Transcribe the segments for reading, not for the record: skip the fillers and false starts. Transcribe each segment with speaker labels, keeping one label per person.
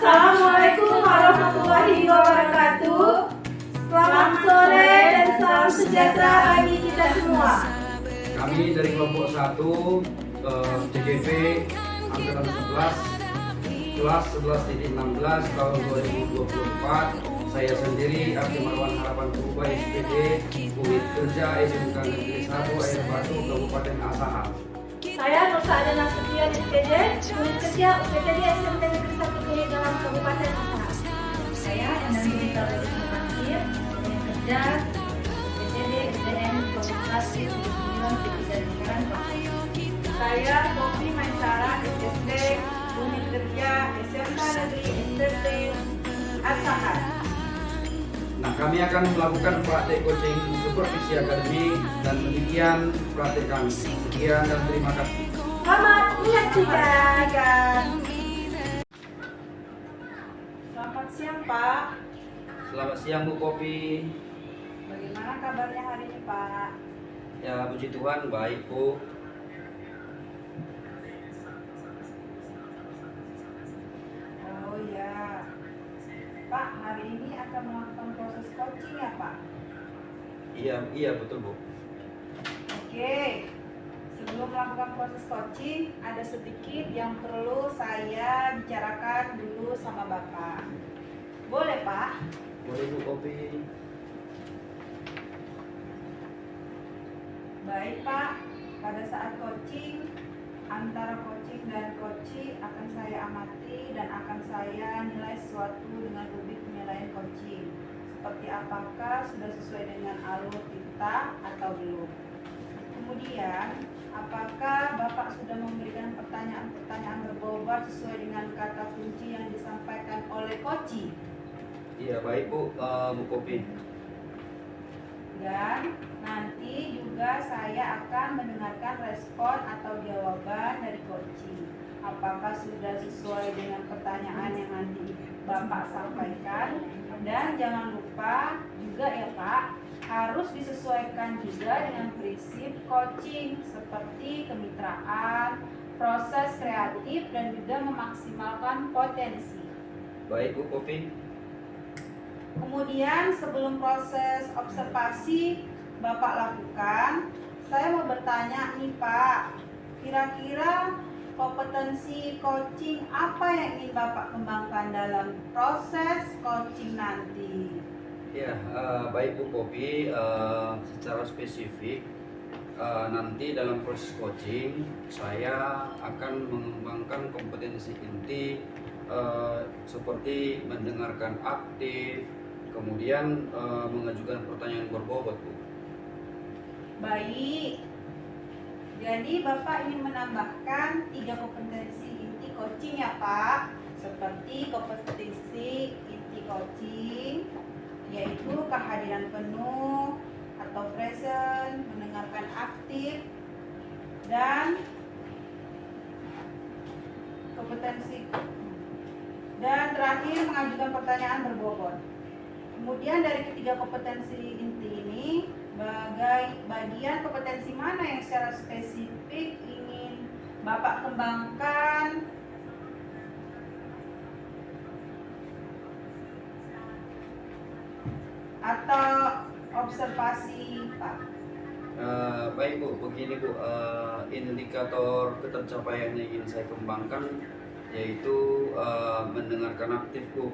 Speaker 1: Assalamualaikum warahmatullahi wabarakatuh. Selamat sore dan salam sejahtera bagi kita semua.
Speaker 2: Kami dari kelompok 1 CGP angkatan 11 kelas 11.16 tahun 2024. Saya sendiri Abdi Marwan Harapan Perubahan SPD Unit Kerja SMK Negeri 1 Air Batu Kabupaten Asahan.
Speaker 1: Saya Nur Saada Nasution SPJ Unit Kerja UPTD SMK Negeri 1 Unit dalam Kabupaten Asahan. Saya Endang Dita Pasir Unit Kerja UPTD SDN Fakultas Ilmu Pendidikan. Saya Kopi Mansara SSD Unit Kerja SMK Negeri STT Asahan.
Speaker 2: Nah, kami akan melakukan praktek coaching supervisi akademik dan demikian praktek kami. Sekian dan terima kasih.
Speaker 1: Selamat menyaksikan. Selamat siang Pak.
Speaker 2: Selamat siang Bu Kopi.
Speaker 1: Bagaimana kabarnya hari ini Pak?
Speaker 2: Ya, puji Tuhan baik Bu.
Speaker 1: Oh ya, Pak, hari ini akan melakukan proses coaching ya Pak?
Speaker 2: Iya betul Bu.
Speaker 1: Oke, sebelum melakukan proses coaching, ada sedikit yang perlu saya bicarakan dulu sama Bapak. Boleh Pak?
Speaker 2: Boleh Bu Kopi.
Speaker 1: Baik Pak, pada saat coaching, antara coaching dan coaching akan saya amati dan akan saya nilai sesuatu dengan rubrik penilaian coaching. Seperti apakah sudah sesuai dengan alur kita atau belum. Kemudian, apakah Bapak sudah memberikan pertanyaan-pertanyaan berbobot sesuai dengan kata kunci yang disampaikan oleh coaching?
Speaker 2: Iya baik Bu, Bu Kopi.
Speaker 1: Dan nanti juga saya akan mendengarkan respon atau jawaban dari coaching. Apakah sudah sesuai dengan pertanyaan yang nanti Bapak sampaikan. Dan jangan lupa juga ya Pak, harus disesuaikan juga dengan prinsip coaching seperti kemitraan, proses kreatif, dan juga memaksimalkan potensi.
Speaker 2: Baik Bu Kopi.
Speaker 1: Kemudian sebelum proses observasi Bapak lakukan, saya mau bertanya nih Pak, kira-kira kompetensi coaching apa yang ingin Bapak kembangkan dalam proses coaching nanti?
Speaker 2: Ya, baik Bu Kopi, secara spesifik nanti dalam proses coaching saya akan mengembangkan kompetensi inti seperti mendengarkan aktif, kemudian mengajukan pertanyaan berbobot Bu.
Speaker 1: Baik, jadi Bapak ingin menambahkan 3 kompetensi inti coaching ya Pak, seperti kompetensi inti coaching, yaitu kehadiran penuh atau present, mendengarkan aktif, dan kompetensi dan terakhir mengajukan pertanyaan berbobot. Kemudian dari ketiga kompetensi inti ini, bagian kompetensi mana yang secara spesifik ingin Bapak kembangkan? Atau observasi Pak?
Speaker 2: Baik Bu, begini Bu, indikator ketercapaian yang ingin saya kembangkan yaitu mendengarkan aktif Bu,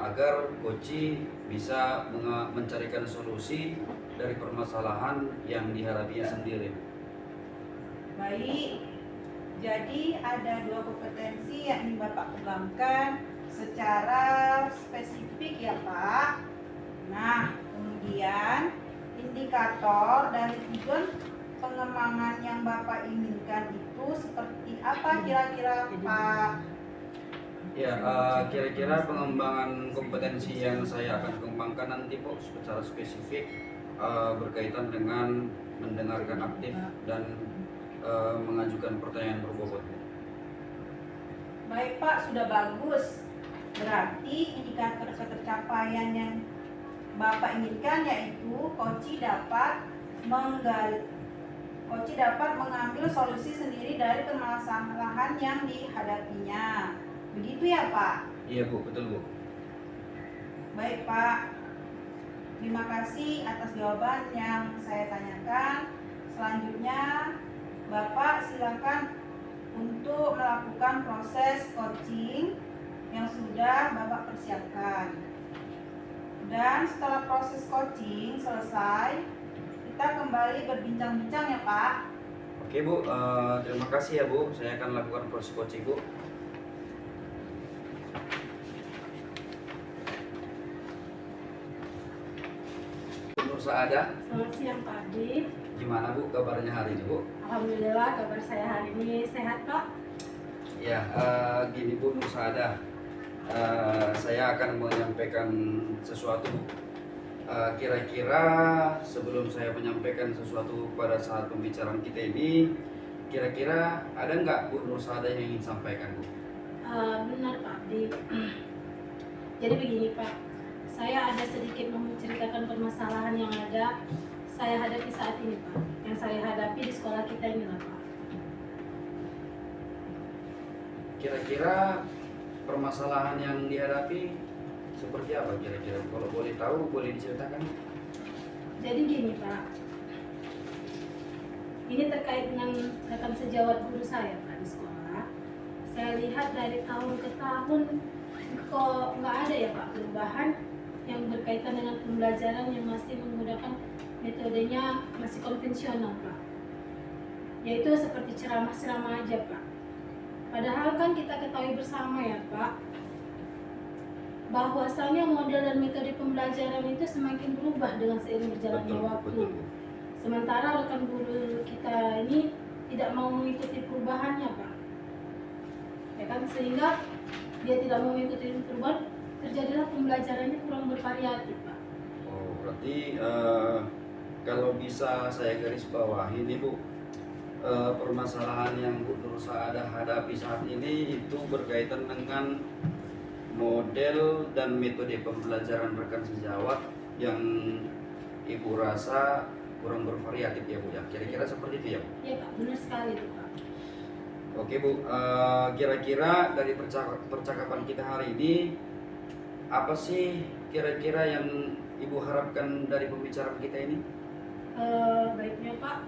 Speaker 2: agar coach bisa mencarikan solusi dari permasalahan yang dihadapinya sendiri.
Speaker 1: Baik, jadi ada 2 kompetensi yang ingin Bapak kembangkan secara spesifik ya Pak. Nah, kemudian indikator dari tujuan pengembangan yang Bapak inginkan itu seperti apa kira-kira Pak?
Speaker 2: Ya, kira-kira pengembangan kompetensi yang saya akan kembangkan nanti Bu secara spesifik berkaitan dengan mendengarkan aktif dan mengajukan pertanyaan berbobot.
Speaker 1: Baik Pak, sudah bagus. Berarti indikator ketercapaian yang Bapak inginkan yaitu coach dapat mengambil solusi sendiri dari permasalahan yang dihadapinya. Begitu ya Pak?
Speaker 2: Iya Bu, betul Bu.
Speaker 1: Baik Pak, terima kasih atas jawaban yang saya tanyakan. Selanjutnya Bapak silakan untuk melakukan proses coaching yang sudah Bapak persiapkan. Dan setelah proses coaching selesai, kita kembali berbincang-bincang ya Pak.
Speaker 2: Oke Bu, terima kasih ya Bu. Saya akan lakukan proses coaching Bu. Nur Saada,
Speaker 3: Selamat siang Pak Adi.
Speaker 2: gimana Bu kabarnya hari ini Bu?
Speaker 3: Alhamdulillah kabar saya hari ini sehat Pak.
Speaker 2: Ya, gini Bu Nur Saada, saya akan menyampaikan sesuatu. Kira-kira sebelum saya menyampaikan sesuatu pada saat pembicaraan kita ini, kira-kira ada nggak Bu Nur Saada yang ingin sampaikan Bu?
Speaker 3: Benar Pak Adi. Jadi begini Pak, saya ada sedikit menceritakan permasalahan yang ada saya hadapi saat ini Pak. Yang saya hadapi di sekolah kita ini lah Pak.
Speaker 2: Kira-kira permasalahan yang dihadapi seperti apa kira-kira? Kalau boleh tahu, boleh diceritakan?
Speaker 3: Jadi gini Pak, ini terkait dengan rekan sejawat guru saya Pak di sekolah. Saya lihat dari tahun ke tahun kok nggak ada ya Pak perubahan yang berkaitan dengan pembelajaran yang masih menggunakan metodenya masih konvensional Pak. Yaitu seperti ceramah-ceramah aja Pak. Padahal kan kita ketahui bersama ya Pak, bahwasanya model dan metode pembelajaran itu semakin berubah dengan seiring berjalannya waktu.
Speaker 2: Betul Bu.
Speaker 3: Sementara rekan guru kita ini tidak mau mengikuti perubahannya Pak. Ya kan, sehingga dia tidak mau mengikuti perubahan, terjadilah pembelajarannya kurang bervariatif Pak.
Speaker 2: Oh, berarti kalau bisa saya garis bawahi ini Bu, permasalahan yang Bu Nur Saada hadapi saat ini itu berkaitan dengan model dan metode pembelajaran rekan sejawat yang Ibu rasa kurang bervariatif ya Bu ya. Kira-kira seperti itu ya Bu?
Speaker 3: Iya Pak, benar sekali itu Pak.
Speaker 2: Oke Bu, kira-kira dari percakapan kita hari ini apa sih kira-kira yang Ibu harapkan dari pembicaraan kita ini?
Speaker 3: Baiknya Pak,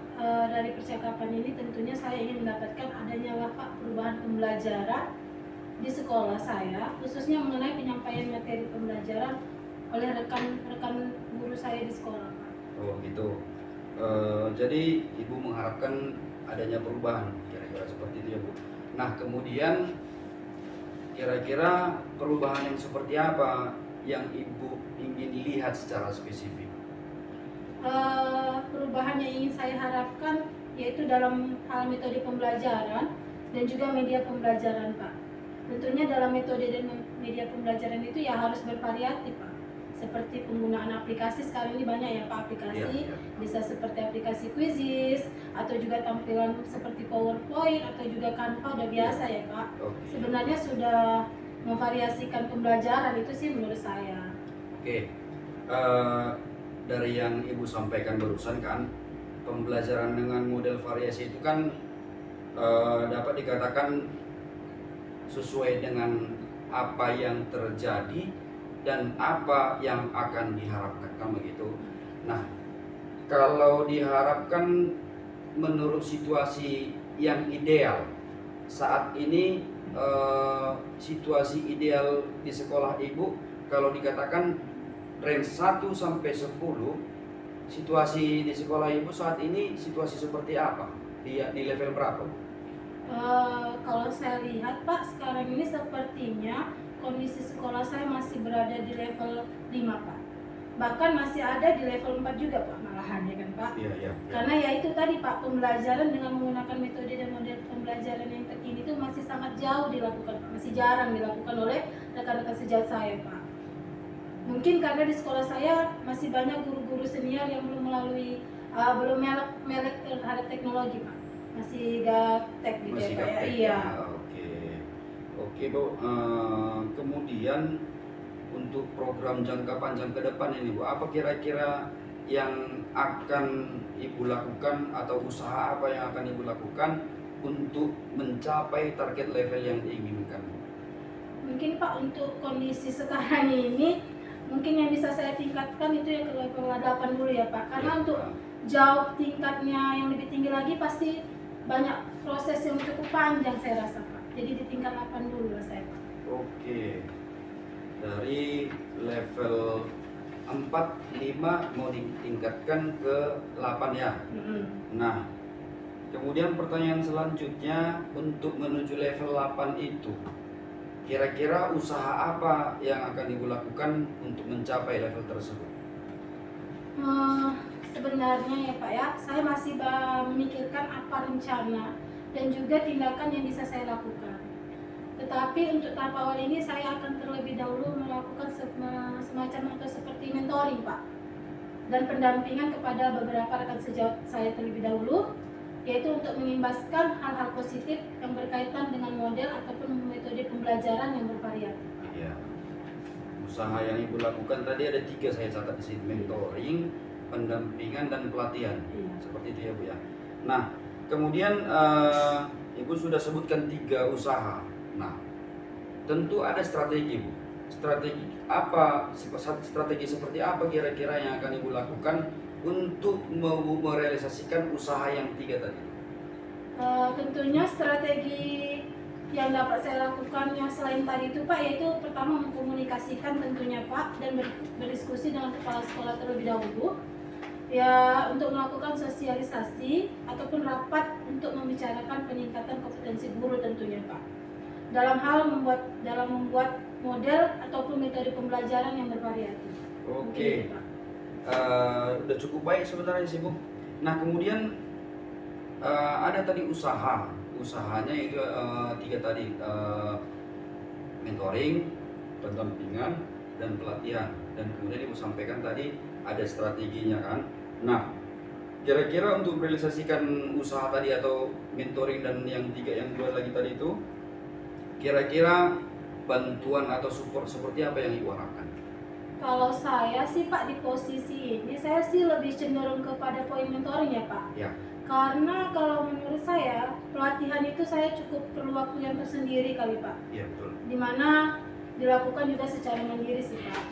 Speaker 3: dari percakapan ini tentunya saya ingin mendapatkan adanya lah Pak perubahan pembelajaran di sekolah saya, khususnya mengenai penyampaian materi pembelajaran oleh rekan-rekan guru saya di sekolah Pak.
Speaker 2: Oh gitu. Jadi Ibu mengharapkan adanya perubahan, kira-kira seperti itu ya Bu. Nah kemudian kira-kira perubahan yang seperti apa yang Ibu ingin lihat secara spesifik?
Speaker 3: Perubahan yang ingin saya harapkan yaitu dalam hal metode pembelajaran dan juga media pembelajaran Pak. Tentunya dalam metode dan media pembelajaran itu ya harus bervariatif Pak. Seperti penggunaan aplikasi sekarang ini banyak ya Pak aplikasi, bisa seperti aplikasi Quizizz atau juga tampilan seperti PowerPoint atau juga Canva udah biasa ya Pak. Sebenarnya sudah memvariasikan pembelajaran itu sih menurut saya.
Speaker 2: Oke. Dari yang Ibu sampaikan barusan kan, pembelajaran dengan model variasi itu kan dapat dikatakan sesuai dengan apa yang terjadi dan apa yang akan diharapkan, kan begitu. Nah, kalau diharapkan menurut situasi yang ideal saat ini, situasi ideal di sekolah Ibu kalau dikatakan range 1 sampai 10, situasi di sekolah Ibu saat ini situasi seperti apa? Di level berapa?
Speaker 3: Kalau saya lihat Pak, sekarang ini sepertinya kondisi sekolah saya masih berada di level 5 Pak. Bahkan masih ada di level 4 juga Pak malahan ya kan Pak.
Speaker 2: Iya.
Speaker 3: Karena ya itu tadi Pak, pembelajaran dengan menggunakan metode dan model pembelajaran yang terkini itu masih sangat jauh dilakukan Pak. Masih jarang dilakukan oleh rekan-rekan sejawat saya Pak. Mungkin karena di sekolah saya masih banyak guru-guru senior yang belum melalui belum melek terhadap teknologi Pak. Masih gaptek gitu
Speaker 2: Masih
Speaker 3: ya Pak ya.
Speaker 2: gaptek.
Speaker 3: Iya.
Speaker 2: Oke Bu. Kemudian untuk program jangka panjang ke depan ini Bu, apa kira-kira yang akan Ibu lakukan atau usaha apa yang akan Ibu lakukan untuk mencapai target level yang diinginkan?
Speaker 3: Mungkin Pak untuk kondisi sekarang ini mungkin yang bisa saya tingkatkan itu yang ke level 8 dulu ya Pak. Karena
Speaker 2: Ya.
Speaker 3: untuk jauh tingkatnya yang lebih tinggi lagi pasti banyak proses yang cukup panjang saya rasa Pak. Jadi di tingkat 8 dulu lah saya Pak.
Speaker 2: Oke. Dari level 4, 5 mau ditingkatkan ke 8 ya. Nah, kemudian pertanyaan selanjutnya, untuk menuju level 8 itu kira-kira usaha apa yang akan Ibu lakukan untuk mencapai level tersebut?
Speaker 3: Sebenarnya ya Pak ya, saya masih memikirkan apa rencana dan juga tindakan yang bisa saya lakukan. Tetapi untuk tahap awal ini saya akan terlebih dahulu melakukan semacam atau seperti mentoring Pak, dan pendampingan kepada beberapa rekan sejawat saya terlebih dahulu, yaitu untuk mengimbaskan hal-hal positif yang berkaitan dengan model ataupun metode pembelajaran yang bervariatif.
Speaker 2: Iya. Usaha yang Ibu lakukan tadi ada 3 saya catat di sini, mentoring, pendampingan, dan pelatihan.
Speaker 3: Iya.
Speaker 2: Seperti itu ya Bu ya. Nah, kemudian Ibu sudah sebutkan 3 usaha. Nah, tentu ada strategi Bu. Strategi apa? Strategi seperti apa kira-kira yang akan Ibu lakukan untuk merealisasikan usaha yang 3 tadi?
Speaker 3: Tentunya strategi yang dapat saya lakukan yang selain tadi itu Pak, yaitu pertama mengkomunikasikan tentunya Pak, dan berdiskusi dengan kepala sekolah terlebih dahulu ya, untuk melakukan sosialisasi ataupun rapat untuk membicarakan peningkatan kompetensi guru tentunya Pak, dalam membuat model ataupun metode pembelajaran yang bervariatif.
Speaker 2: Oke. Udah cukup baik sebenarnya sih Bu. Nah, kemudian ada tadi usahanya itu 3 tadi, mentoring, pendampingan, dan pelatihan. Dan kemudian Ibu sampaikan tadi ada strateginya kan. Nah, kira-kira untuk merealisasikan usaha tadi atau mentoring dan yang 2 lagi tadi itu, kira-kira bantuan atau support seperti apa yang Ibu harapkan?
Speaker 3: Kalau saya sih Pak, di posisi ini saya sih lebih cenderung kepada poin mentoring ya Pak.
Speaker 2: Ya.
Speaker 3: Karena kalau menurut saya pelatihan itu saya cukup perlu waktu yang tersendiri kali Pak.
Speaker 2: Iya betul.
Speaker 3: Dimana dilakukan juga secara mandiri sih Pak.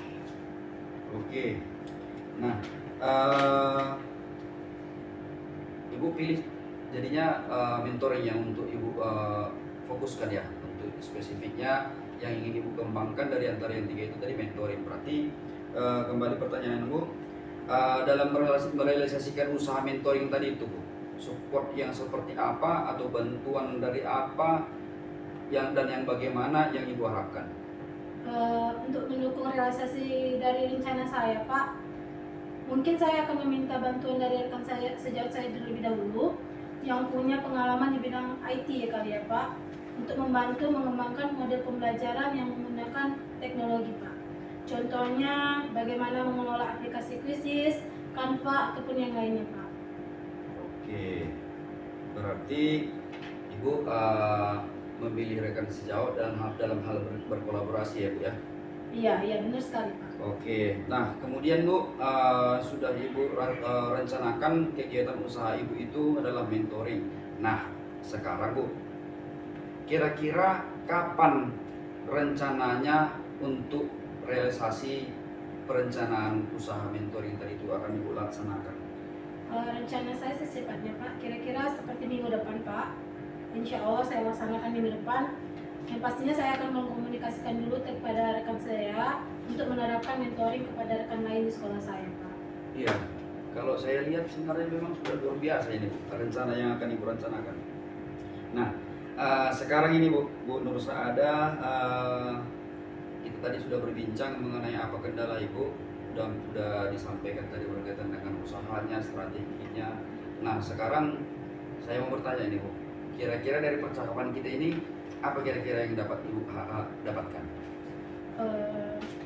Speaker 2: Oke. Nah, Ibu pilih jadinya mentoring yang untuk Ibu fokuskan ya, untuk spesifiknya yang ingin Ibu kembangkan dari antara yang 3 itu tadi mentoring. Berarti kembali pertanyaan Bu, dalam merealisasikan usaha mentoring tadi itu Bu, support yang seperti apa atau bantuan dari apa dan yang bagaimana yang Ibu harapkan?
Speaker 3: Untuk mendukung realisasi dari rencana saya Pak, mungkin saya akan meminta bantuan dari rekan saya sejawat saya terlebih dahulu yang punya pengalaman di bidang IT ya kali ya Pak, untuk membantu mengembangkan model pembelajaran yang menggunakan teknologi Pak. Contohnya bagaimana mengelola aplikasi Quizizz, Canva, ataupun yang lainnya Pak.
Speaker 2: Oke, berarti Ibu memilih rekan sejawat dalam hal berkolaborasi ya Bu ya?
Speaker 3: Iya benar sekali Pak.
Speaker 2: Oke, nah kemudian Bu, sudah Ibu rencanakan kegiatan usaha Ibu itu adalah mentoring. Nah sekarang Bu, kira-kira kapan rencananya untuk realisasi perencanaan usaha mentoring tadi itu akan Ibu laksanakan?
Speaker 3: Rencana saya secepatnya Pak, kira-kira seperti minggu depan Pak. Insya Allah saya laksanakan minggu depan. Yang pastinya saya akan mengkomunikasikan dulu kepada rekan saya untuk menerapkan mentoring kepada rekan lain di sekolah saya Pak.
Speaker 2: Iya, kalau saya lihat sebenarnya memang sudah luar biasa ini Bu, rencana yang akan Ibu rencanakan. Nah, sekarang ini Bu Nur Saada, kita tadi sudah berbincang mengenai apa kendala Ibu, sudah disampaikan tadi berkaitan dengan usahanya, strateginya. Nah, sekarang saya mau bertanya ini Bu, kira-kira dari percakapan kita ini apa kira-kira yang dapat Ibu dapatkan?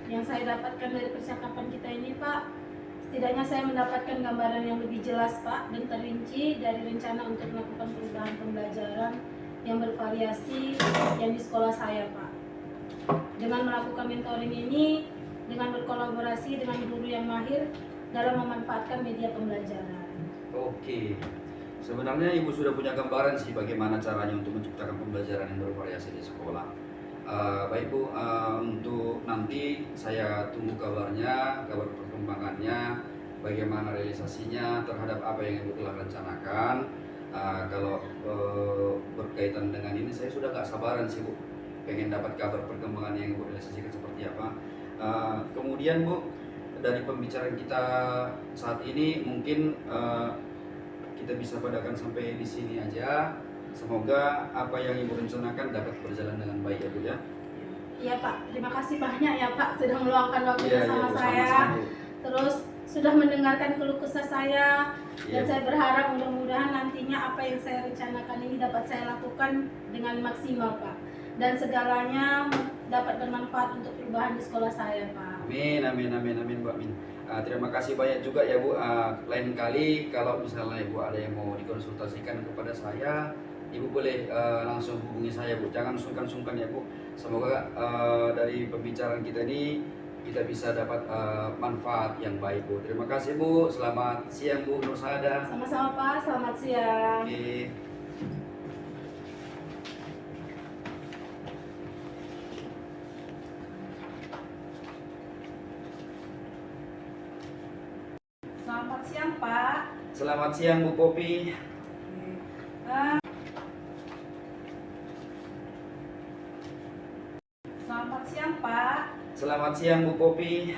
Speaker 3: Yang saya dapatkan dari percakapan kita ini Pak, setidaknya saya mendapatkan gambaran yang lebih jelas Pak dan terinci dari rencana untuk melakukan perubahan pembelajaran yang bervariasi yang di sekolah saya Pak. Dengan melakukan mentoring ini, dengan berkolaborasi dengan guru yang mahir dalam memanfaatkan media pembelajaran.
Speaker 2: Oke, sebenarnya Ibu sudah punya gambaran sih bagaimana caranya untuk menciptakan pembelajaran yang bervariasi di sekolah. Baik Bu, untuk nanti saya tunggu kabarnya, kabar perkembangannya, bagaimana realisasinya terhadap apa yang Ibu telah rencanakan. Kalau berkaitan dengan ini saya sudah gak sabaran sih Bu, pengen dapat kabar perkembangan yang Ibu realisasikan seperti apa. Kemudian Bu, dari pembicaraan kita saat ini mungkin kita bisa padakan sampai di sini aja. Semoga apa yang Ibu rencanakan dapat berjalan dengan baik ya Bu ya.
Speaker 3: Iya Pak, terima kasih banyak ya Pak sudah meluangkan waktunya
Speaker 2: Iya,
Speaker 3: sama
Speaker 2: Bu,
Speaker 3: saya.
Speaker 2: sama-sama, Bu.
Speaker 3: Terus sudah mendengarkan keluh kesah saya,
Speaker 2: Iya,
Speaker 3: dan
Speaker 2: Bu.
Speaker 3: saya berharap mudah-mudahan nantinya apa yang saya rencanakan ini dapat saya lakukan dengan maksimal Pak, dan segalanya dapat bermanfaat untuk perubahan di sekolah saya Pak.
Speaker 2: Amin, amin, amin, amin Bu, amin. Terima kasih banyak juga ya Bu. Lain kali kalau misalnya Ibu ada yang mau dikonsultasikan kepada saya, Ibu boleh langsung hubungi saya Bu. Jangan sungkan-sungkan ya Bu. Semoga dari pembicaraan kita ini kita bisa dapat manfaat yang baik Bu. Terima kasih Bu. Selamat siang Bu Nur Sada.
Speaker 3: Sama-sama Pak, selamat siang.
Speaker 2: Oke.
Speaker 1: Selamat siang Pak.
Speaker 2: Selamat siang Bu Popi.
Speaker 1: Selamat siang Pak.
Speaker 2: Selamat siang Bu Popi.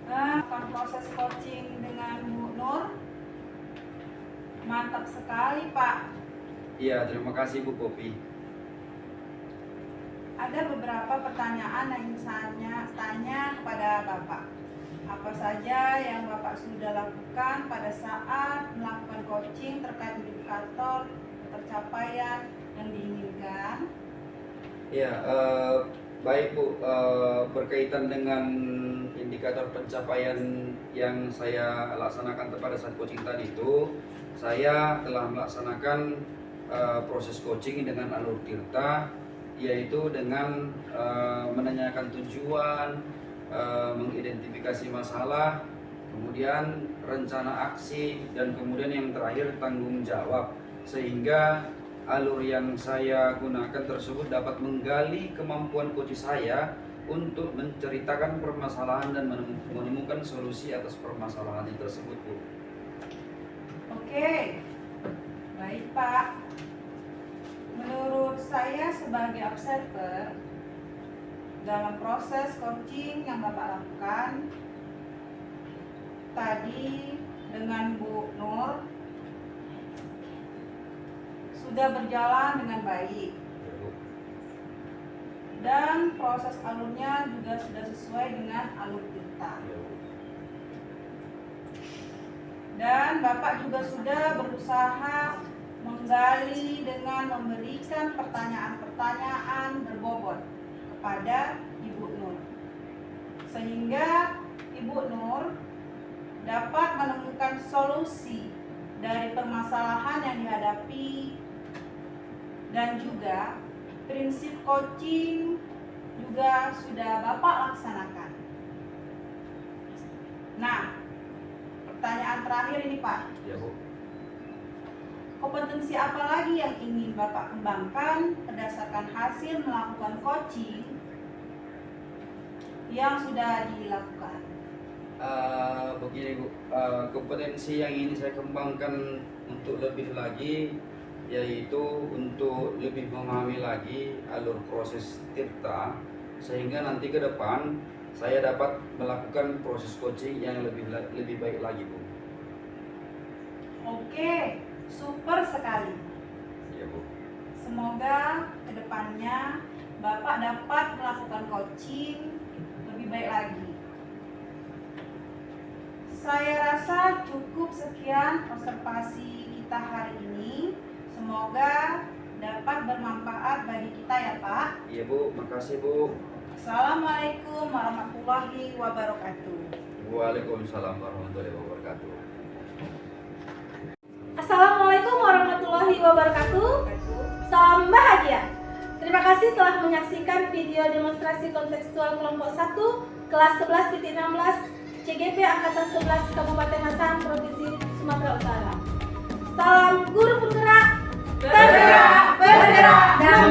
Speaker 1: Akan proses coaching dengan Bu Nur. Mantap sekali Pak.
Speaker 2: Iya, terima kasih Bu Popi.
Speaker 1: Ada beberapa pertanyaan yang ingin saya tanya kepada Bapak. Apa saja yang Bapak sudah lakukan pada saat melakukan coaching terkait indikator pencapaian yang diinginkan?
Speaker 2: Ya, baik Bu, berkaitan dengan indikator pencapaian yang saya laksanakan pada saat coaching tadi itu, saya telah melaksanakan proses coaching dengan alur Tirta, yaitu dengan menanyakan tujuan, mengidentifikasi masalah, kemudian rencana aksi, dan kemudian yang terakhir tanggung jawab, sehingga alur yang saya gunakan tersebut dapat menggali kemampuan coach saya untuk menceritakan permasalahan dan menemukan solusi atas permasalahan tersebut Bu.
Speaker 1: Oke, baik Pak. Menurut saya sebagai observer, dalam proses coaching yang Bapak lakukan tadi dengan Bu Nur sudah berjalan dengan baik, dan proses alurnya juga sudah sesuai dengan alur kita. Dan Bapak juga sudah berusaha menggali dengan memberikan pertanyaan-pertanyaan berbobot kepada Ibu Nur, sehingga Ibu Nur dapat menemukan solusi dari permasalahan yang dihadapi, dan juga prinsip coaching juga sudah Bapak laksanakan. Nah, pertanyaan terakhir ini Pak,
Speaker 2: Ya Bu.
Speaker 1: kompetensi apa lagi yang ingin Bapak kembangkan berdasarkan hasil melakukan coaching yang sudah dilakukan?
Speaker 2: Begini Bu, kompetensi yang ini saya kembangkan untuk lebih lagi, yaitu untuk lebih memahami lagi alur proses Tirta, sehingga nanti ke depan saya dapat melakukan proses coaching yang lebih baik lagi Bu.
Speaker 1: Oke, super sekali.
Speaker 2: Ya Bu.
Speaker 1: Semoga kedepannya Bapak dapat melakukan coaching lebih baik lagi. Saya rasa cukup sekian observasi kita hari ini. Semoga dapat bermanfaat bagi kita ya Pak.
Speaker 2: Iya Bu, makasih Bu.
Speaker 1: Assalamualaikum warahmatullahi wabarakatuh.
Speaker 2: Waalaikumsalam warahmatullahi wabarakatuh.
Speaker 3: Assalamualaikum warahmatullahi wabarakatuh. Salam bahagia. Terima kasih telah menyaksikan video demonstrasi kontekstual kelompok 1 kelas 11.16 CGP Angkatan 11 Kabupaten Masan, Provinsi Sumatera Utara. Salam guru penggerak, bergerak, dan